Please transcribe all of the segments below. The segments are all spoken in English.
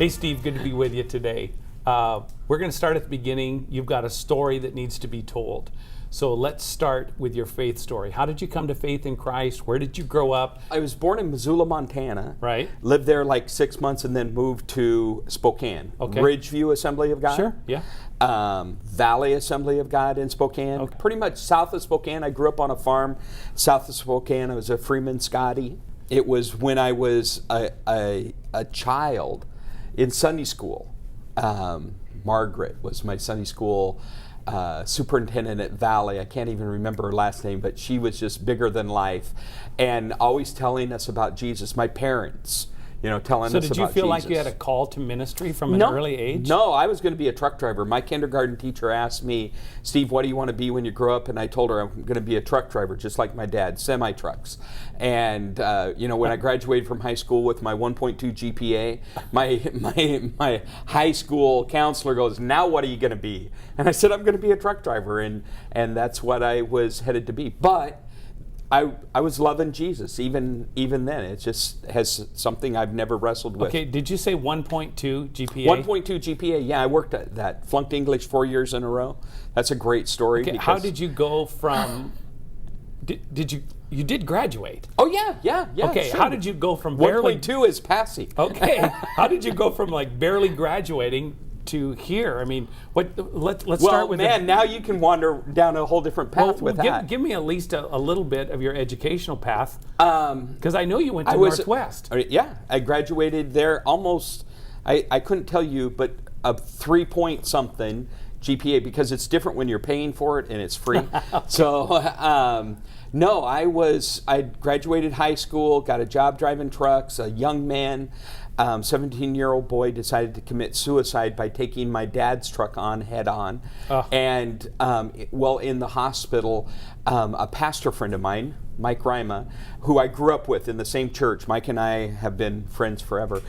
Hey, Steve, good to be with you today. We're going to start at the beginning. You've got a story that needs to be told. So let's start with your faith story. How did you come to faith in Christ? Where did you grow up? I was born in Missoula, Montana. Right. Lived there like 6 months and then moved to Spokane. Okay. Ridgeview Assembly of God. Sure, yeah. Valley Assembly of God in Spokane. Okay. Pretty much south of Spokane. I grew up on a farm south of Spokane. I was a Freeman Scotty. It was when I was a child in Sunday school. Margaret was my Sunday school superintendent at Valley. I can't even remember her last name, but she was just bigger than life and always telling us about Jesus. My parents, telling us about Jesus. So did you feel like you had a call to ministry from an early age? No, I was going to be a truck driver. My kindergarten teacher asked me, Steve, what do you want to be when you grow up? And I told her I'm going to be a truck driver, just like my dad, semi-trucks. And, when I graduated from high school with my 1.2 GPA, my high school counselor goes, now what are you going to be? And I said, I'm going to be a truck driver. And that's what I was headed to be. But I was loving Jesus even then. It just has something I've never wrestled with. Okay, did you say 1.2 GPA? 1.2 GPA, yeah, I worked at that. Flunked English 4 years in a row. That's a great story. Okay, how did you go from, you did graduate? Oh, yeah. Okay, sure. How did you go from barely... 1.2 is passing. Okay, how did you go from like barely graduating to here? I mean, let's start with... Well, man, now you can wander down a whole different path with that. Give me at least a little bit of your educational path, because I know you went to Northwest. Yeah, I graduated there almost, I couldn't tell you, but a 3-point something GPA, because it's different when you're paying for it and it's free. Okay. So, no, I graduated high school, got a job driving trucks, a young man. 17-year-old boy decided to commit suicide by taking my dad's truck on head on. And in the hospital, a pastor friend of mine, Mike Rima, who I grew up with in the same church, Mike and I have been friends forever,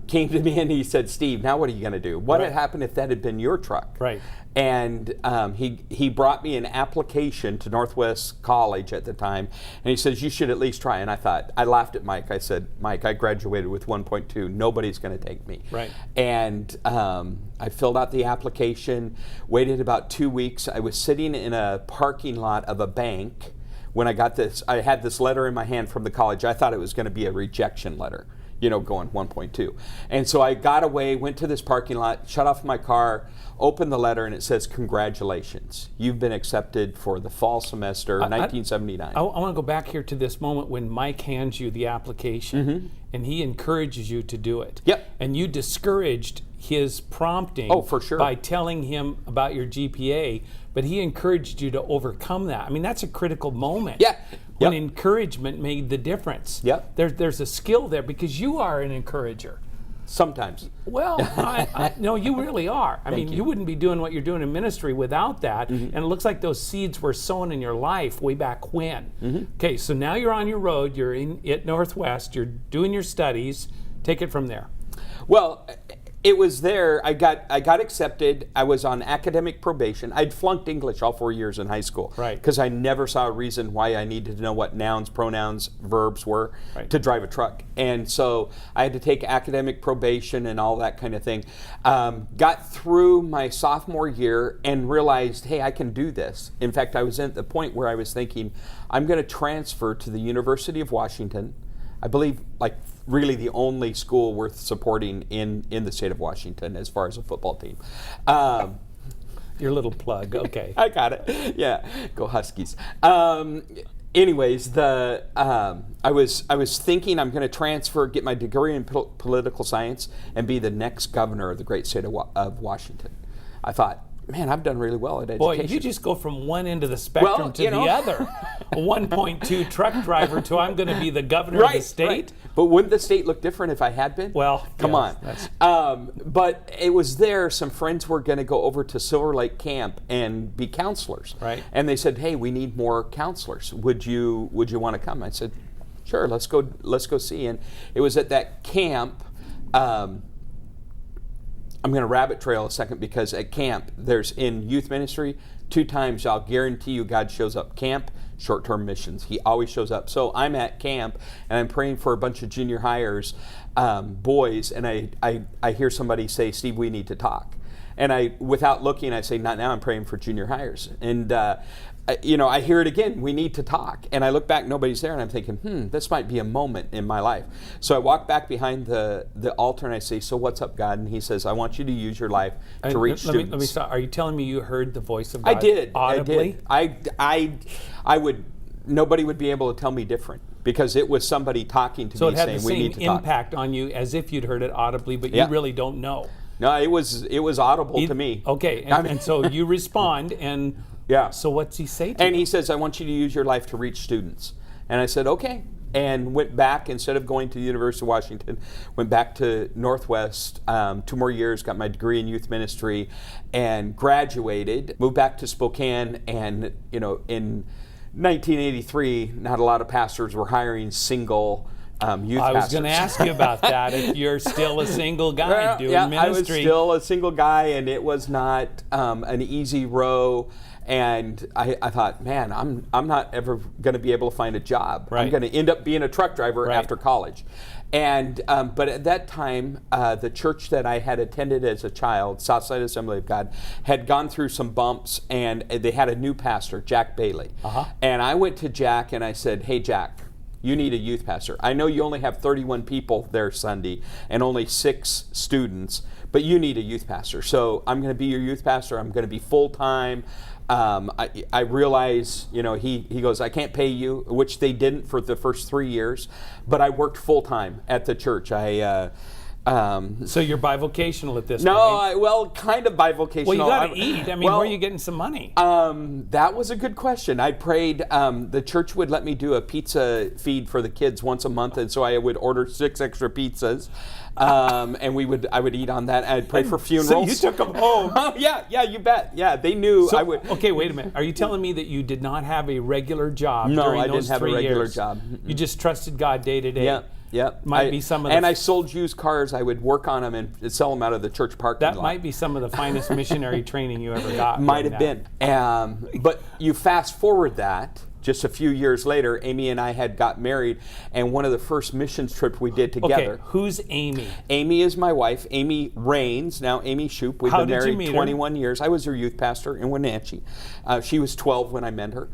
came to me and he said, Steve, now what are you going to do? What had happened if that had been your truck? Right. And he brought me an application to Northwest College at the time, and he says, you should at least try. And I laughed at Mike. I said, Mike, I graduated with 1.2. Nobody's going to take me. Right. And I filled out the application, waited about 2 weeks. I was sitting in a parking lot of a bank when I got this. I had this letter in my hand from the college. I thought it was going to be a rejection letter, going 1.2. And so I got away, went to this parking lot, shut off my car, opened the letter, and it says, congratulations. You've been accepted for the fall semester, 1979. I want to go back here to this moment when Mike hands you the application, and he encourages you to do it. Yep. And you discouraged his prompting for sure. by telling him about your GPA, but he encouraged you to overcome that. I mean, that's a critical moment. Yeah. When encouragement made the difference. Yep. There's a skill there because you are an encourager. Sometimes. Well, no, you really are. I mean, you wouldn't be doing what you're doing in ministry without that. And it looks like those seeds were sown in your life way back when. Okay, so now you're on your road. You're at Northwest. You're doing your studies. Take it from there. Well, it was there. I got accepted. I was on academic probation. I'd flunked English all 4 years in high school. Right. Because I never saw a reason why I needed to know what nouns, pronouns, verbs were to drive a truck. And so I had to take academic probation and all that kind of thing. Got through my sophomore year and realized, hey, I can do this. In fact, I was at the point where I was thinking, I'm going to transfer to the University of Washington. I believe, really the only school worth supporting in the state of Washington as far as a football team. Your little plug, okay. I got it. Yeah, go Huskies. Anyways, I was thinking I'm going to transfer, get my degree in political science, and be the next governor of the great state of Washington. I thought, man, I've done really well at education. Boy, you just go from one end of the spectrum to the other. A 1.2 truck driver to I'm going to be the governor of the state. Right. But wouldn't the state look different if I had been? Well, come on. But it was there. Some friends were going to go over to Silver Lake Camp and be counselors. Right. And they said, hey, we need more counselors. Would you want to come? I said, sure, let's go see. And it was at that camp. I'm going to rabbit trail a second because at camp, there's in youth ministry, 2 times, I'll guarantee you God shows up. Camp, short-term missions. He always shows up. So I'm at camp, and I'm praying for a bunch of junior hires, boys, and I hear somebody say, Steve, we need to talk. And I, without looking, I say, not now, I'm praying for junior hires. And I hear it again, we need to talk. And I look back, nobody's there, and I'm thinking, this might be a moment in my life. So I walk back behind the altar, and I say, so what's up, God? And he says, I want you to use your life to reach students. Let me stop. Are you telling me you heard the voice of God audibly? I did. I would, nobody would be able to tell me different, because it was somebody talking to me saying, we need to talk. So it had the same impact on you as if you'd heard it audibly, but you really don't know. No, it was audible to me. Okay, and so you respond, and so what's he say to you? And he says, I want you to use your life to reach students. And I said, okay. And went back, instead of going to the University of Washington, went back to Northwest, 2 more years, got my degree in youth ministry, and graduated, moved back to Spokane, and in 1983, not a lot of pastors were hiring single youth pastors. I was going to ask you about that, if you're still a single guy doing ministry. I was still a single guy, and it was not an easy row. And I thought, man, I'm not ever going to be able to find a job. Right. I'm going to end up being a truck driver after college. And but at that time, the church that I had attended as a child, Southside Assembly of God, had gone through some bumps, and they had a new pastor, Jack Bailey. And I went to Jack and I said, hey, Jack, you need a youth pastor. I know you only have 31 people there Sunday and only 6 students, but you need a youth pastor. So I'm going to be your youth pastor. I'm going to be full-time. I realize, he goes, I can't pay you, which they didn't for the first 3 years, but I worked full-time at the church. So you're bivocational at this point? No, kind of bivocational. Well, you got to eat. I mean, where are you getting some money? That was a good question. I prayed. The church would let me do a pizza feed for the kids once a month, and so I would order 6 extra pizzas, and I would eat on that. I'd pray for funerals. So you took them home? Yeah, you bet. Yeah, they knew I would. Okay, wait a minute. Are you telling me that you did not have a regular job during those 3 years? No, I didn't have a regular job. You just trusted God day to day? Yeah. Yep. Might be some of and I sold used cars. I would work on them and sell them out of the church parking lot. That might be some of the finest missionary training you ever got. Might have been. But you fast forward that, just a few years later, Amy and I had got married, and one of the first missions trips we did together. Okay, who's Amy? Amy is my wife. Amy Rains, now Amy Shoop. We've been married 21 years. I was her youth pastor in Wenatchee. She was 12 when I met her.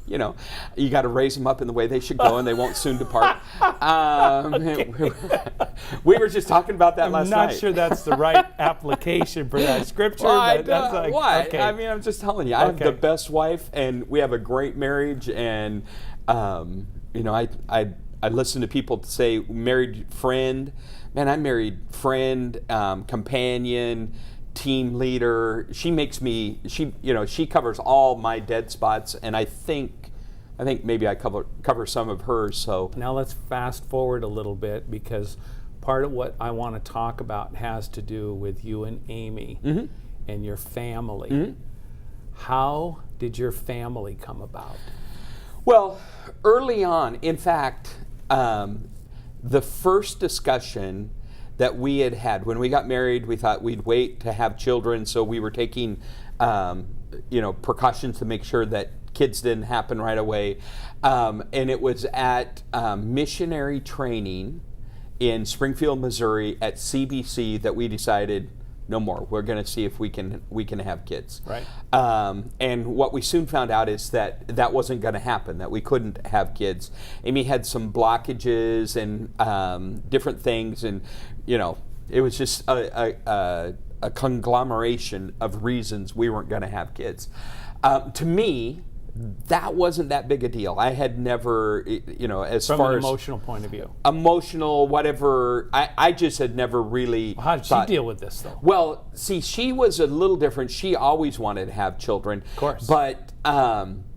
You got to raise them up in the way they should go, and they won't soon depart. We were just talking about that last night. I'm not sure that's the right application for that scripture. Well, but why? Okay. I mean, I'm just telling you. I have the best wife, and we have a great marriage. And I listen to people say married friend. Man, I'm married friend, companion, team leader. She makes me. She covers all my dead spots, and I think maybe I cover some of hers. So now let's fast forward a little bit, because part of what I want to talk about has to do with you and Amy and your family. How did your family come about? Well, early on, in fact, the first discussion that we had when we got married, we thought we'd wait to have children, so we were taking precautions to make sure that kids didn't happen right away. And it was at missionary training in Springfield, Missouri at CBC that we decided no more. We're going to see if we can have kids. Right. And what we soon found out is that wasn't going to happen, that we couldn't have kids. Amy had some blockages and different things, and it was just a conglomeration of reasons we weren't going to have kids. To me, that wasn't that big a deal. I had never, as from far an as emotional point of view, whatever. I just had never really. Well, how did she deal with this, though? Well, see, she was a little different. She always wanted to have children. Of course. But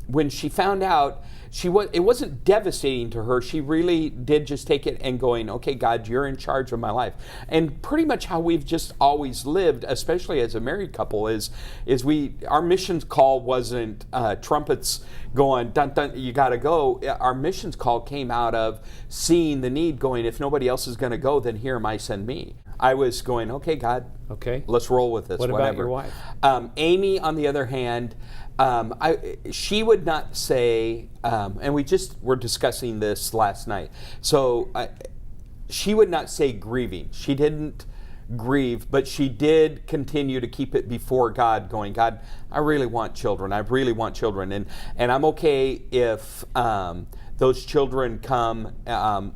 when she found out, it wasn't devastating to her. She really did just take it and going, okay, God, you're in charge of my life. And pretty much how we've just always lived, especially as a married couple, is our missions call wasn't trumpets going, dun, dun, you got to go. Our missions call came out of seeing the need, going, if nobody else is going to go, then here am I, send me. I was going, okay, God, okay, let's roll with this. What whatever. About your wife? Amy, on the other hand, she would not say, and we just were discussing this last night. So she would not say grieving. She didn't grieve, but she did continue to keep it before God, going, God, I really want children. I really want children, and I'm okay if those children come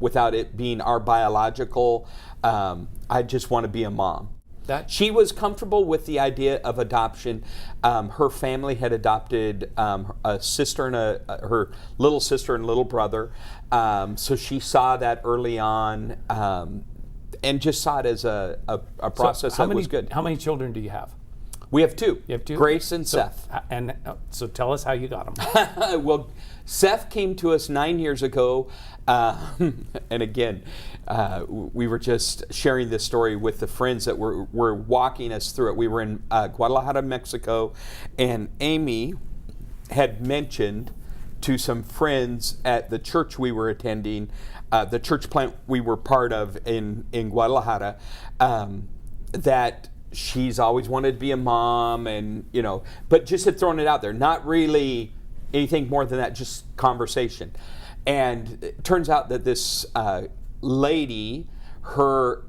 without it being our biological. I just want to be a mom. She was comfortable with the idea of adoption. Her family had adopted a sister and her little sister and little brother. So she saw that early on and just saw it as a process that was good. How many children do you have? We have two. You have two? Grace and Seth. And so tell us how you got them. Well, Seth came to us 9 years ago. And again, we were just sharing this story with the friends that were walking us through it. We were in Guadalajara, Mexico, and Amy had mentioned to some friends at the church we were attending, the church plant we were part of in Guadalajara, that she's always wanted to be a mom, and but just had thrown it out there, not really anything more than that, just conversation. And it turns out that this lady, her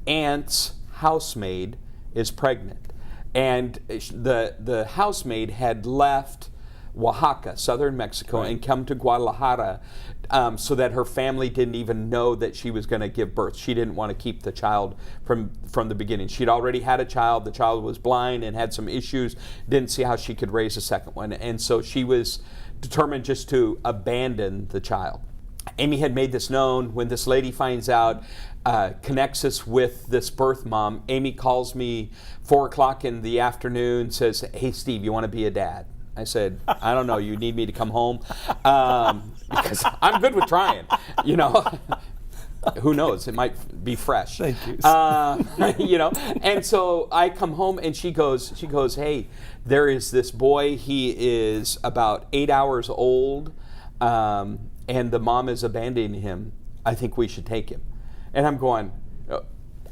aunt's housemaid, is pregnant, and the housemaid had left Oaxaca, southern Mexico, right, and come to Guadalajara so that her family didn't even know that she was going to give birth. She didn't want to keep the child from the beginning. She'd already had a child. The child was blind and had some issues, didn't see how she could raise a second one. And so she was determined just to abandon the child. Amy had made this known. When this lady finds out, connects us with this birth mom, Amy calls me 4 o'clock in the afternoon, says, hey, Steve, you want to be a dad? I said, I don't know, you need me to come home? Because I'm good with trying, Who knows? It might be fresh. Thank you. And so I come home and she goes, hey, there is this boy. He is about 8 hours old, and the mom is abandoning him. I think we should take him. And I'm going,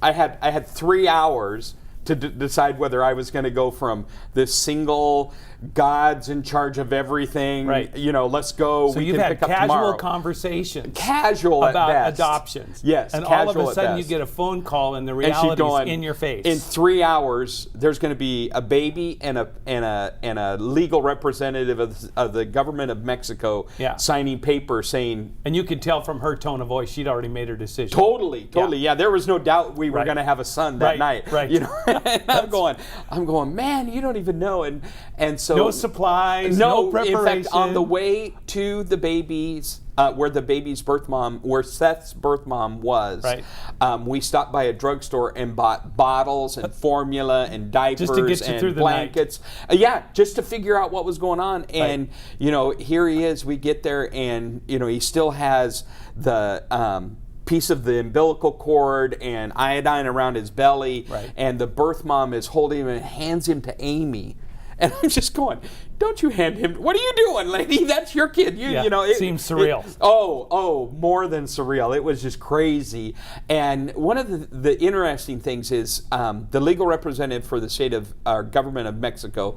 I had 3 hours to decide whether I was going to go from this single, God's in charge of everything, right, let's go. So we you've can had pick up casual tomorrow. Conversations Casual about at best. adoptions. Yes, and casual all of a sudden at you best. get a phone call and the reality is in your face. In 3 hours, there's going to be a baby and a legal representative of the government of Mexico signing paper saying. And you could tell from her tone of voice she'd already made her decision. Totally. Yeah, there was no doubt we were going to have a son that night. Right. And I'm going, man, you don't even know. And so no supplies, no preparation. In fact, on the way to the baby's, where Seth's birth mom was, right, we stopped by a drugstore and bought bottles and formula and diapers just to get you and through the blankets. Just to figure out what was going on. And, here he is. We get there and, he still has the piece of the umbilical cord and iodine around his belly. Right. And the birth mom is holding him and hands him to Amy. And I'm just going, don't you hand him, what are you doing, lady? That's your kid. It seems surreal. More than surreal. It was just crazy. And one of the interesting things is the legal representative for the state of our government of Mexico,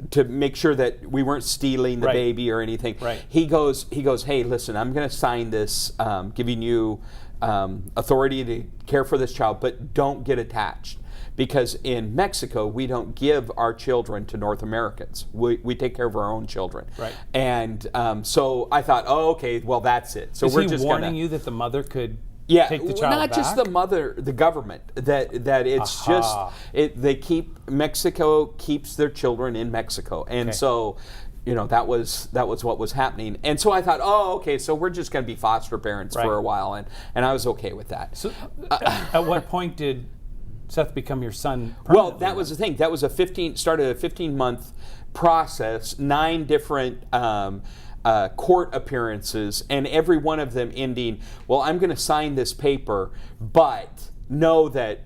to make sure that we weren't stealing the baby or anything. Right. He goes, hey, listen, I'm going to sign this giving you authority to care for this child, but don't get attached. Because in Mexico, we don't give our children to North Americans. We take care of our own children. Right. And so I thought, okay, well, that's it. So is we're he just warning you that the mother could take the child not back? just the mother, the government. That it's Mexico keeps their children in Mexico. And so that was what was happening. And so I thought, okay, so we're just going to be foster parents for a while. And I was okay with that. So at what point did Seth become your son permanently? Well, that was the thing. That was started a 15-month process, 9 different court appearances, and every one of them ending, well, I'm going to sign this paper, but know that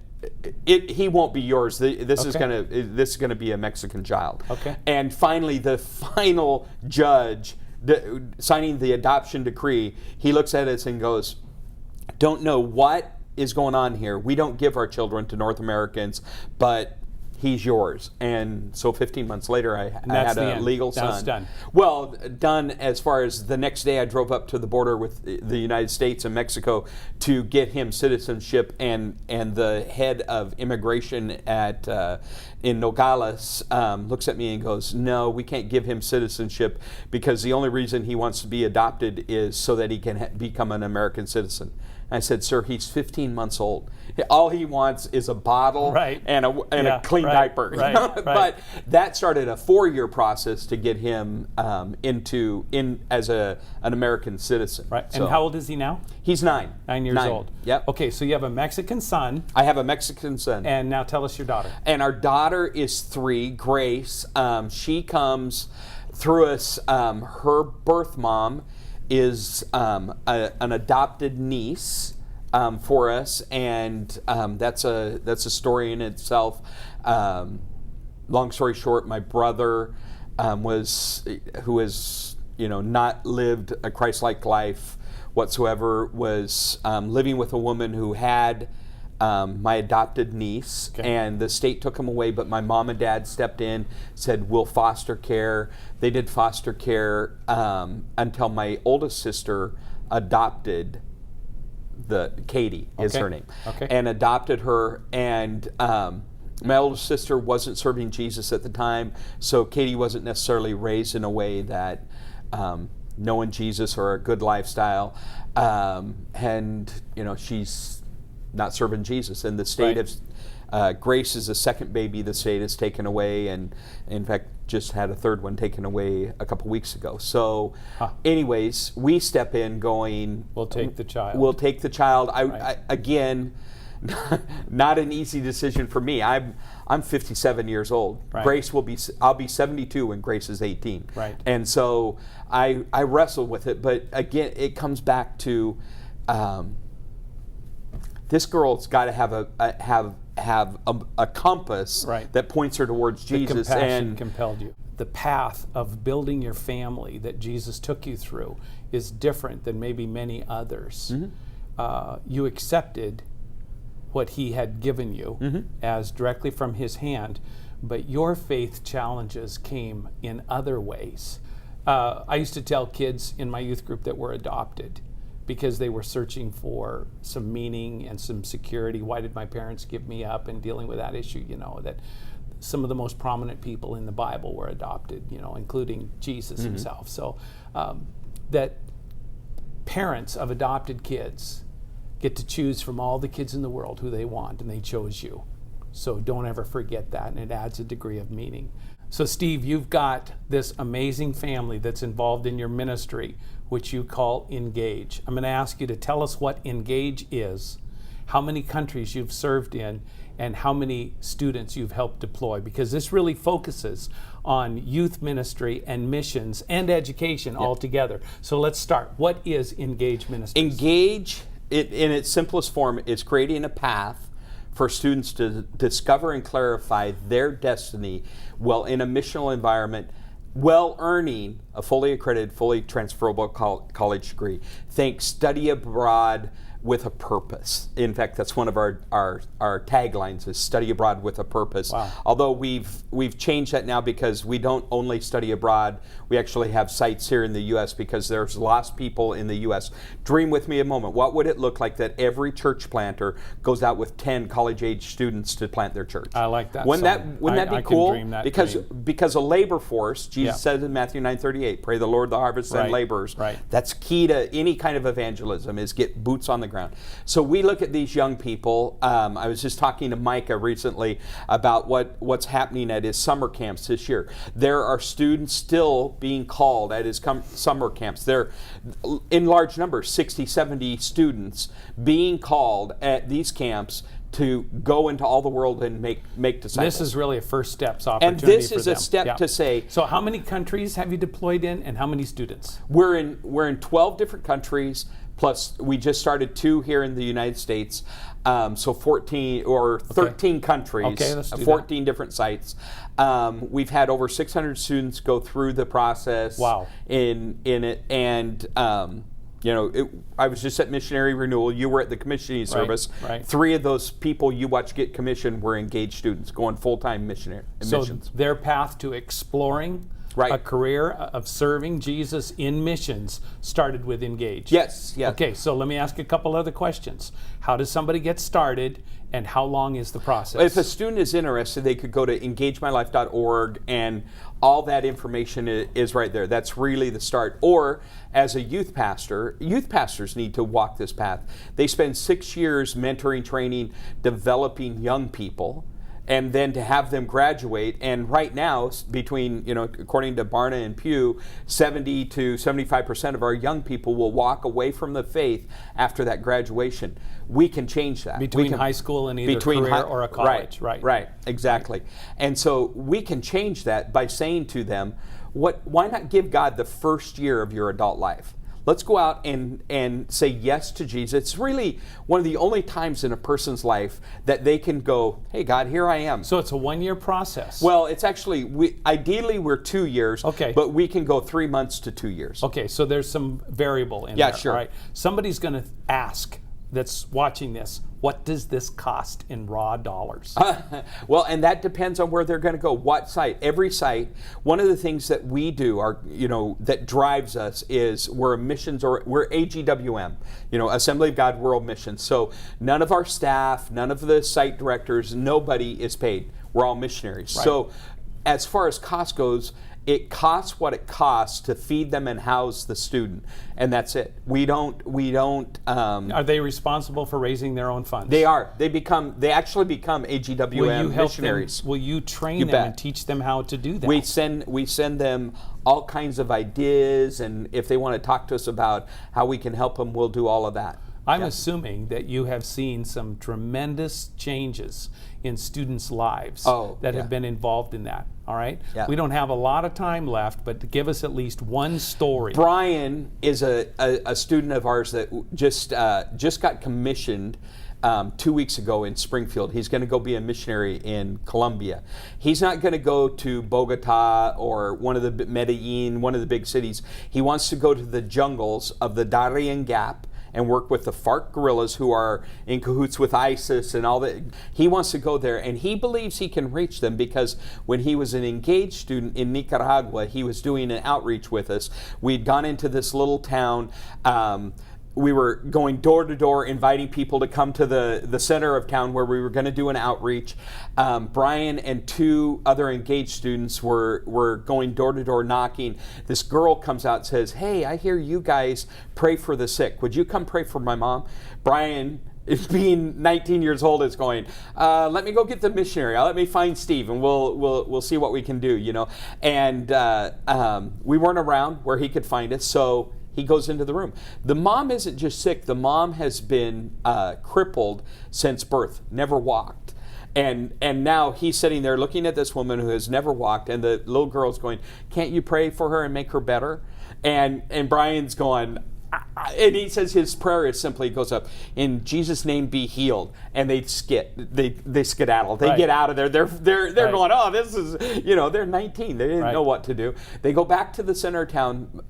he won't be yours. This is going to be a Mexican child. Okay. And finally, the final judge signing the adoption decree, he looks at us and goes, "Don't know what is going on here. We don't give our children to North Americans, but he's yours." And so 15 months later, I had a legal son. That's done. Well, done as far as the next day I drove up to the border with the United States and Mexico to get him citizenship, and the head of immigration in Nogales looks at me and goes, "No, we can't give him citizenship because the only reason he wants to be adopted is so that he can become an American citizen." I said, "Sir, he's 15 months old. All he wants is a bottle and a clean diaper." Right. But that started a 4-year process to get him in as an American citizen. Right. So, and how old is he now? He's 9. 9 years old. Yep. Okay, so you have a Mexican son. I have a Mexican son. And now tell us your daughter. And our daughter is 3, Grace. She comes through us. Her birth mom is an adopted niece for us, and that's a story in itself. Long story short, my brother who has not lived a Christ-like life whatsoever, was living with a woman who had my adopted niece, and the state took him away, but my mom and dad stepped in, said, "We'll foster care." They did foster care until my oldest sister adopted Katie is her name, and adopted her, and my oldest sister wasn't serving Jesus at the time, so Katie wasn't necessarily raised in a way that knowing Jesus or a good lifestyle, and she's not serving Jesus, and the state of Grace is the second baby the state has taken away, and in fact just had a third one taken away a couple weeks ago. So anyways, we step in going, we'll take the child. We'll take the child. I again, not an easy decision for me. I'm 57 years old. Grace I'll be 72 when Grace is 18. And so I wrestle with it, but again, it comes back to this girl's got to have a compass that points her towards Jesus. The compassion compelled you. The path of building your family that Jesus took you through is different than maybe many others. You accepted what he had given you as directly from his hand, but your faith challenges came in other ways. I used to tell kids in my youth group that were adopted, because they were searching for some meaning and some security. Why did my parents give me up? And dealing with that issue, that some of the most prominent people in the Bible were adopted, including Jesus himself. So that parents of adopted kids get to choose from all the kids in the world who they want, and they chose you. So don't ever forget that, and it adds a degree of meaning. So Steve, you've got this amazing family that's involved in your ministry, which you call Engage. I'm going to ask you to tell us what Engage is, how many countries you've served in, and how many students you've helped deploy, because this really focuses on youth ministry and missions and education all together. So let's start. What is Engage Ministries? Engage, in its simplest form, is creating a path for students to discover and clarify their destiny while in a missional environment, while earning a fully accredited, fully transferable college degree. Think study abroad with a purpose. In fact, that's one of our taglines, is study abroad with a purpose. Wow. Although we've changed that now, because we don't only study abroad, we actually have sites here in the U.S. because there's lost people in the U.S. Dream with me a moment. What would it look like that every church planter goes out with 10 college-age students to plant their church? I like that. Wouldn't that be cool? Can dream that because a labor force, Jesus said in Matthew 9:38, pray the Lord the harvest and laborers. That's key to any kind of evangelism, is get boots on the ground. So we look at these young people. I was just talking to Micah recently about what's happening at his summer camps this year. There are students still being called at his summer camps. They're in large numbers, 60, 70 students being called at these camps to go into all the world and make disciples. This is really a first steps opportunity. And this for is them. a step to say. So how many countries have you deployed in, and how many students? We're in 12 different countries. Plus, we just started 2 here in the United States, so 14 or 13 countries, Okay, let's do 14 different sites. We've had over 600 students go through the process. Wow. In it, and I was just at missionary renewal. You were at the commissioning service. Right. 3 of those people you watched get commissioned were engaged students going full-time missionary missions. So their path to exploring a career of serving Jesus in missions started with Engage. Yes. Okay, so let me ask a couple other questions. How does somebody get started, and how long is the process? If a student is interested, they could go to engagemylife.org, and all that information is right there. That's really the start. Or as a youth pastors need to walk this path. They spend 6 years mentoring, training, developing young people, and then to have them graduate. And right now, between, according to Barna and Pew, 70 to 75% of our young people will walk away from the faith after that graduation. We can change that. Between high school and either career or a college. Right, exactly. And so we can change that by saying to them, why not give God the first year of your adult life? Let's go out and say yes to Jesus. It's really one of the only times in a person's life that they can go, hey, God, here I am. So it's a 1-year process. Well, it's actually, ideally we're 2 years, but we can go 3 months to 2 years. Okay, so there's some variable in there. Yeah, sure. All right. Somebody's going to ask, that's watching this, what does this cost in raw dollars? Well, and that depends on where they're going to go. What site? Every site. One of the things that we do, that drives us is we're AGWM, Assembly of God World Missions. So none of our staff, none of the site directors, nobody is paid. We're all missionaries. Right. So as far as cost goes, it costs what it costs to feed them and house the student, and that's it. We don't. Are they responsible for raising their own funds? They are. They actually become AGWM missionaries. Will you train them and teach them how to do that? We send them all kinds of ideas, and if they want to talk to us about how we can help them, we'll do all of that. I'm assuming that you have seen some tremendous changes in students' lives that have been involved in that. All right? Yeah. We don't have a lot of time left, but give us at least one story. Brian is a student of ours that just got commissioned 2 weeks ago in Springfield. He's going to go be a missionary in Colombia. He's not going to go to Bogota or Medellin, one of the big cities. He wants to go to the jungles of the Darien Gap and work with the FARC guerrillas who are in cahoots with ISIS and all that. He wants to go there, and he believes he can reach them because when he was an engaged student in Nicaragua, he was doing an outreach with us. We'd gone into this little town. We were going door to door, inviting people to come to the center of town where we were going to do an outreach. Brian and 2 other engaged students were going door to door knocking. This girl comes out and says, hey, I hear you guys pray for the sick. Would you come pray for my mom? Brian, being 19 years old, is going, let me go get the missionary. Let me find Steve, and we'll see what we can do, And we weren't around where he could find us, so he goes into the room. The mom isn't just sick. The mom has been crippled since birth, never walked. And now he's sitting there looking at this woman who has never walked, and the little girl's going, can't you pray for her and make her better? And Brian's going, and he says his prayer is simply, goes up, in Jesus' name be healed. And they skedaddle. They get out of there. They're going, oh, this is, they're 19. They didn't know what to do. They go back to the center of town.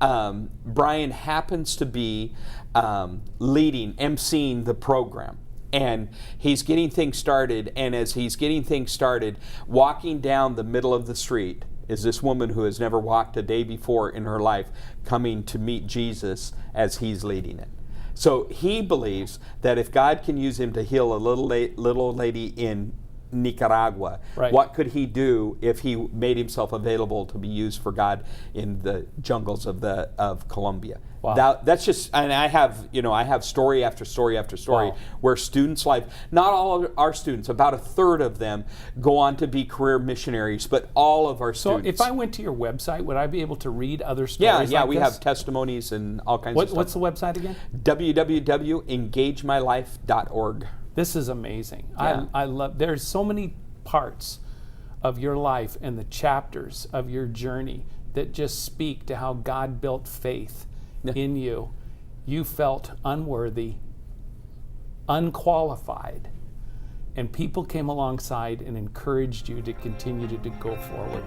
Brian happens to be emceeing the program. And he's getting things started. And as he's getting things started, walking down the middle of the street is this woman who has never walked a day before in her life, coming to meet Jesus as he's leading it. So he believes that if God can use him to heal a little lady in Nicaragua, what could he do if he made himself available to be used for God in the jungles of Colombia? Wow. That's just, and I have story after story after story where students' life, not all of our students, about a third of them go on to be career missionaries, but all of our students. So if I went to your website, would I be able to read other stories? Yeah, we have testimonies and all kinds of stuff. What's the website again? www.engagemylife.org. This is amazing. Yeah. I love, there's so many parts of your life and the chapters of your journey that just speak to how God built faith in you. You felt unworthy, unqualified, and people came alongside and encouraged you to continue to go forward.